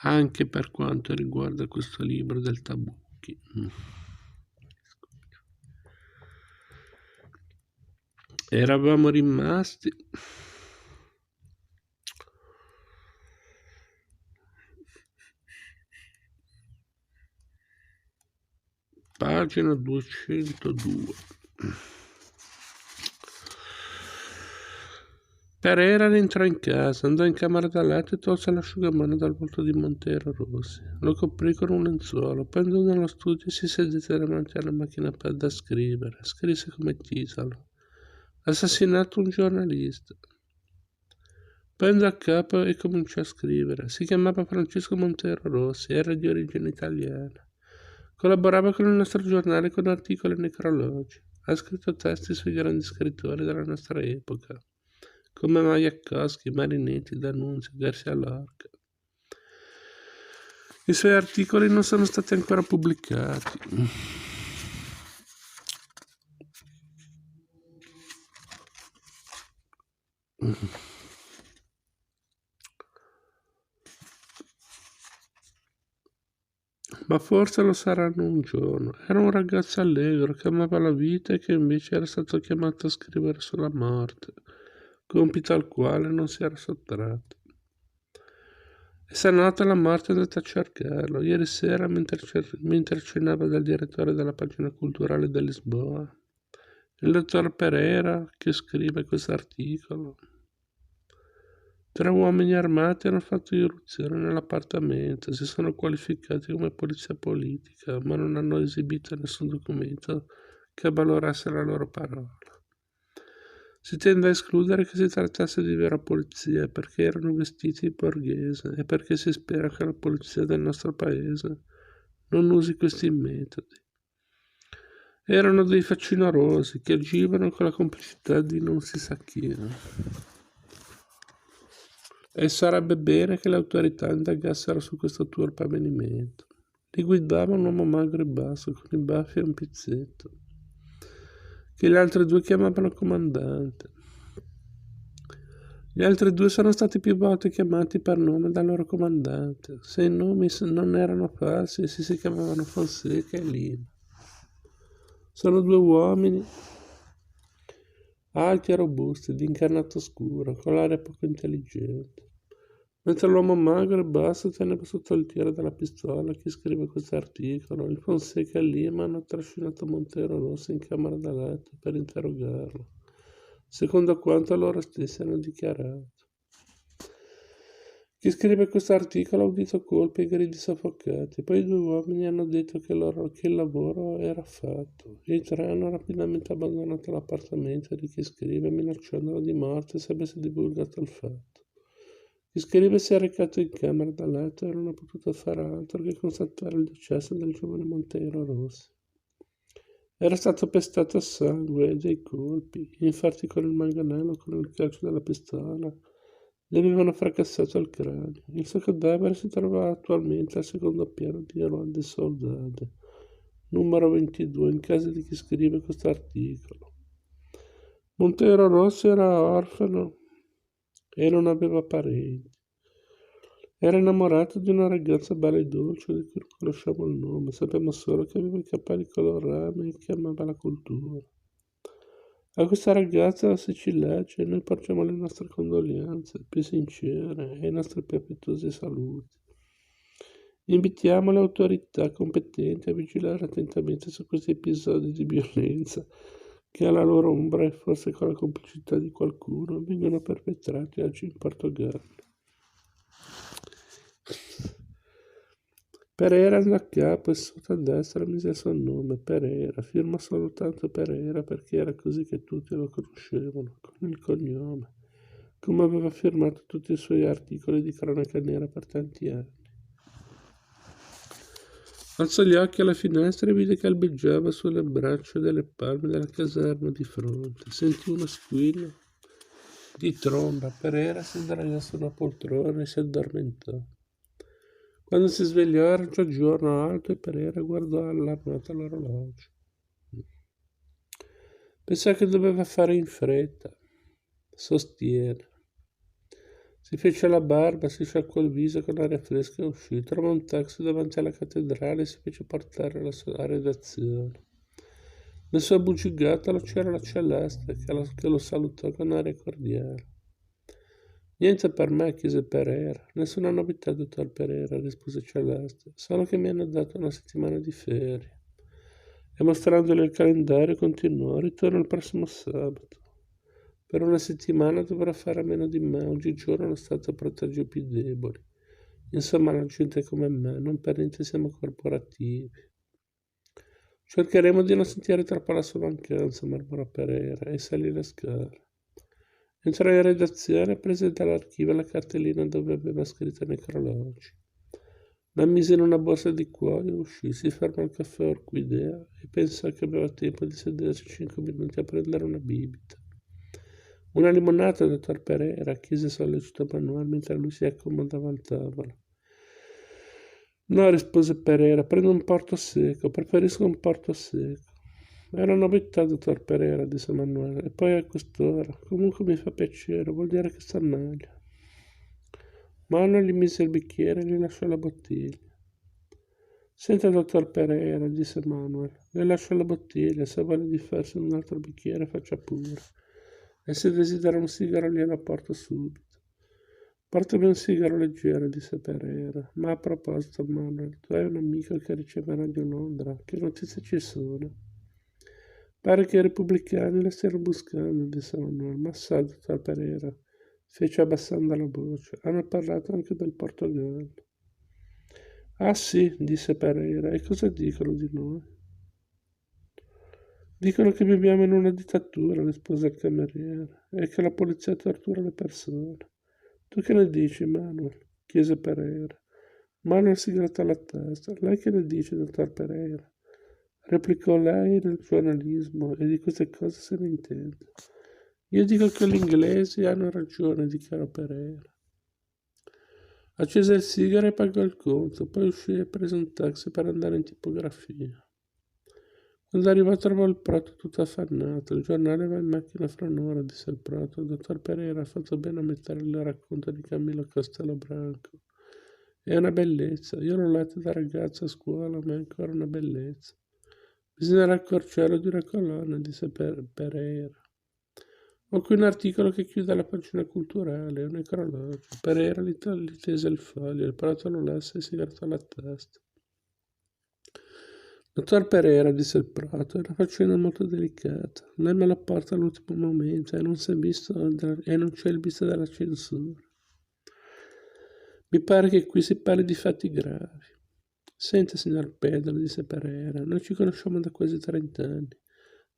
anche per quanto riguarda questo libro del Tabucchi. Eravamo rimasti pagina 202. Pereira rientrò in casa, andò in camera da letto e tolse l'asciugamano dal volto di Montero Rossi. Lo coprì con un lenzuolo, poi andò nello studio e si sedette davanti alla macchina da scrivere. Scrisse come titolo: Assassinato un giornalista. Poi andò a capo e cominciò a scrivere. Si chiamava Francesco Montero Rossi, era di origine italiana. Collaborava con il nostro giornale con articoli e necrologi. Ha scritto testi sui grandi scrittori della nostra epoca, come Majakovsky, Marinetti, D'Annunzio, Garcia Lorca. I suoi articoli non sono stati ancora pubblicati. Ma forse lo saranno un giorno. Era un ragazzo allegro che amava la vita e che invece era stato chiamato a scrivere sulla morte, compito al quale non si era sottratto. E stanotte la morte è andata a cercarlo. Ieri sera, mentre cenava dal direttore della pagina culturale di Lisboa, il dottor Pereira, che scrive questo articolo. 3 uomini armati hanno fatto irruzione nell'appartamento, si sono qualificati come polizia politica, ma non hanno esibito nessun documento che avvalorasse la loro parola. Si tende a escludere che si trattasse di vera polizia perché erano vestiti in borghese e perché si spera che la polizia del nostro paese non usi questi metodi. Erano dei facinorosi che agivano con la complicità di non si sa chi. E sarebbe bene che le autorità indagassero su questo turpe avvenimento. Li guidava un uomo magro e basso, con i baffi e un pizzetto, che gli altri 2 chiamavano comandante. Gli altri 2 sono stati più volte chiamati per nome dal loro comandante. Se i nomi non erano falsi, si chiamavano Fonseca e Lima. Sono 2 uomini alti e robusti, di incarnato scuro, con l'aria poco intelligente. Mentre l'uomo magro e basso teneva sotto il tiro della pistola chi scrive questo articolo, il Fonseca e Lima hanno trascinato Montero Rossi in camera da letto per interrogarlo, secondo quanto loro stessi hanno dichiarato. Chi scrive questo articolo ha udito colpi e gridi soffocati, poi i 2 uomini hanno detto che il lavoro era fatto. I 3 hanno rapidamente abbandonato l'appartamento di chi scrive, minacciandolo di morte se avesse divulgato il fatto. Chi scrive si è recato in camera da letto e non ha potuto fare altro che constatare il decesso del giovane Montero Rossi. Era stato pestato a sangue e dei colpi, infarti con il manganello con il calcio della pistola. Gli avevano fracassato il cranio. Il suo cadavere si trova attualmente al secondo piano di Rua de Saudade, numero 22, in casa di chi scrive questo articolo. Montero Rossi era orfano e non aveva parenti. Era innamorato di una ragazza bella e dolce di cui non conosciamo il nome, sappiamo solo che aveva i capelli color rame e che amava la cultura. A questa ragazza si ci legge e noi porgiamo le nostre condoglianze più sincere e i nostri più affettuosi saluti. Invitiamo le autorità competenti a vigilare attentamente su questi episodi di violenza che alla loro ombra e forse con la complicità di qualcuno vengono perpetrati oggi in Portogallo. Pereira andò a capo e sotto a destra mise il suo nome, Pereira, firma soltanto Pereira perché era così che tutti lo conoscevano, con il cognome, come aveva firmato tutti i suoi articoli di cronaca nera per tanti anni. Alzò gli occhi alla finestra e vide che albeggiava sulle braccia delle palme della caserma di fronte. Sentì uno squillo di tromba. Pereira si sdraiò su una poltrona e si addormentò. Quando si svegliò era già giorno alto e Pereira guardò allarmato l'orologio. Pensò che doveva fare in fretta. Sostiene. Si fece la barba, si sciacquò il viso con aria fresca e uscì. Trovò un taxi davanti alla cattedrale e si fece portare alla redazione. Nel suo bugigattolo c'era la Celeste che lo salutò con aria cordiale. Niente per me, chiese Pereira. Nessuna novità, dottor Pereira, rispose Celeste, solo che mi hanno dato una settimana di ferie. E mostrandole il calendario continuò, ritorno il prossimo sabato. Per una settimana dovrò fare a meno di me, oggigiorno lo Stato protegge i più deboli. Insomma, la gente come me, non per niente siamo corporativi. Cercheremo di non sentire troppo la sua mancanza, mormorò Pereira, e salì le scale. Entrò in redazione e prese dall'archivio la cartellina dove aveva scritto i necrologi. La mise in una borsa di cuoio e uscì, si fermò al caffè Orquidea e pensò che aveva tempo di sedersi 5 minuti a prendere una bibita. Una limonata, dottor Pereira, chiese sollecito Manuel mentre lui si accomodava al tavolo. No, rispose Pereira, prendo un porto secco, preferisco un porto secco. È una novità, dottor Pereira, disse Manuel, e poi a quest'ora. Comunque mi fa piacere, vuol dire che sta meglio. Manuel gli mise il bicchiere e gli lasciò la bottiglia. Senta, dottor Pereira, disse Manuel, le lascio la bottiglia, se vuole di farsi un altro bicchiere faccia pure. E se desidera un sigaro glielo porto subito. Portami un sigaro leggero, disse Pereira. Ma a proposito, Manuel, tu hai un amico che riceve Radio Londra. Che notizie ci sono? Pare che i repubblicani la stiano buscando, disse Manuel. Ma sa, dottor Pereira, fece abbassando la voce. Hanno parlato anche del Portogallo. Ah sì, disse Pereira. E cosa dicono di noi? Dicono che viviamo in una dittatura, rispose il cameriere, e che la polizia tortura le persone. Tu che ne dici, Manuel? Chiese Pereira. Manuel si grattò la testa. Lei che ne dice, dottor Pereira? Replicò lei nel giornalismo e di queste cose se ne intende. Io dico che gli inglesi hanno ragione, dichiarò Pereira. Accese il sigaro e pagò il conto, poi uscì e prese un taxi per andare in tipografia. Quando arrivò trovò il prato tutto affannato. Il giornale va in macchina fra un'ora, disse il prato. Il dottor Pereira ha fatto bene a mettere il racconto di Camillo Castelobranco. È una bellezza. Io l'ho letto da ragazzo a scuola, ma è ancora una bellezza. Bisognerà accorciarlo di una colonna, disse Pereira. Ho qui un articolo che chiude la pagina culturale, un necrologio. Pereira gli tese il foglio, il prato lo lesse e si grattò la testa. Dottor Pereira, disse il prato, è una faccenda molto delicata. Lei me la porta all'ultimo momento e non c'è il visto della censura. Mi pare che qui si parli di fatti gravi. Senta, signor Pedro, disse Pereira, noi ci conosciamo da quasi 30 anni,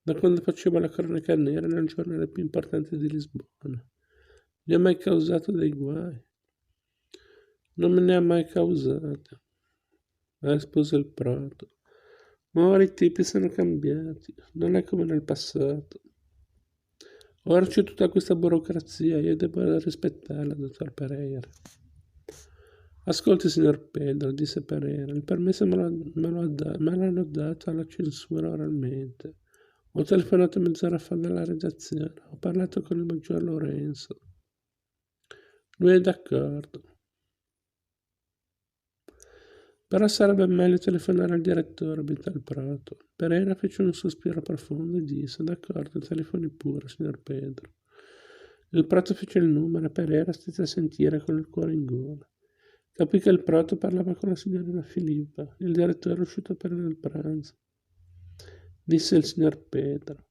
da quando facevo la cronaca nera nel giornale più importante di Lisbona. Gli ho mai causato dei guai? Non me ne ha mai causati, rispose il prato. Ma ora i tempi sono cambiati, non è come nel passato. Ora c'è tutta questa burocrazia, io devo rispettarla, dottor Pereira. Ascolti, signor Pedro, disse Pereira, il permesso me l'hanno dato alla censura oralmente. Ho telefonato mezz'ora fa dalla redazione, ho parlato con il maggior Lorenzo. Lui è d'accordo. Però sarebbe meglio telefonare al direttore, abitò il prato. Pereira fece un sospiro profondo e disse, d'accordo, telefoni pure, signor Pedro. Il prato fece il numero e Pereira stette a sentire con il cuore in gola. Capì che il prato parlava con la signorina Filippa. Il direttore è uscito per il pranzo. Disse il signor Pedro.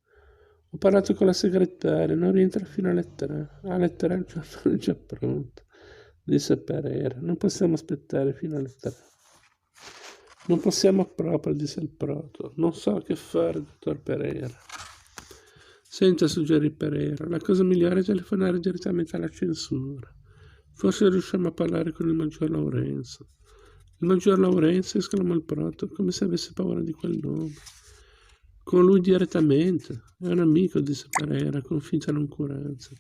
Ho parlato con la segretaria, non rientra fino alle 3. Alle 3 il giornale è già pronto, disse Pereira. Non possiamo aspettare fino alle 3. Non possiamo proprio, disse il prato. Non so che fare, dottor Pereira. Senta, suggerì Pereira, la cosa migliore è telefonare direttamente alla censura. Forse riusciamo a parlare con il maggior Lorenzo. Il maggior Lorenzo, esclamò il prato, come se avesse paura di quel nome. Con lui direttamente. È un amico, disse Pereira, con finta noncuranza.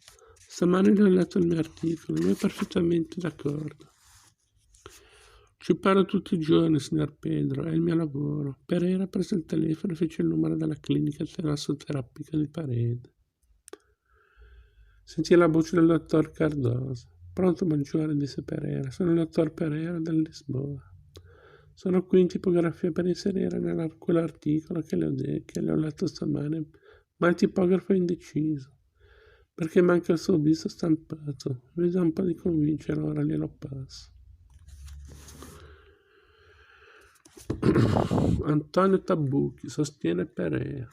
Stamani gli ho letto il mio articolo, lui è perfettamente d'accordo. Ci parlo tutti i giorni, signor Pedro, è il mio lavoro. Pereira prese il telefono e fece il numero della clinica talassoterapica di Parede. Sentì la voce del dottor Cardoso. Pronto, maggiore, disse Pereira. Sono il dottor Pereira del Lisboa. Sono qui in tipografia per inserire quell'articolo che le ho letto stamane, ma il tipografo è indeciso, perché manca il suo visto stampato. Mi dà un po' di convincere, ora glielo passo. Antonio Tabucchi, sostiene Pereira.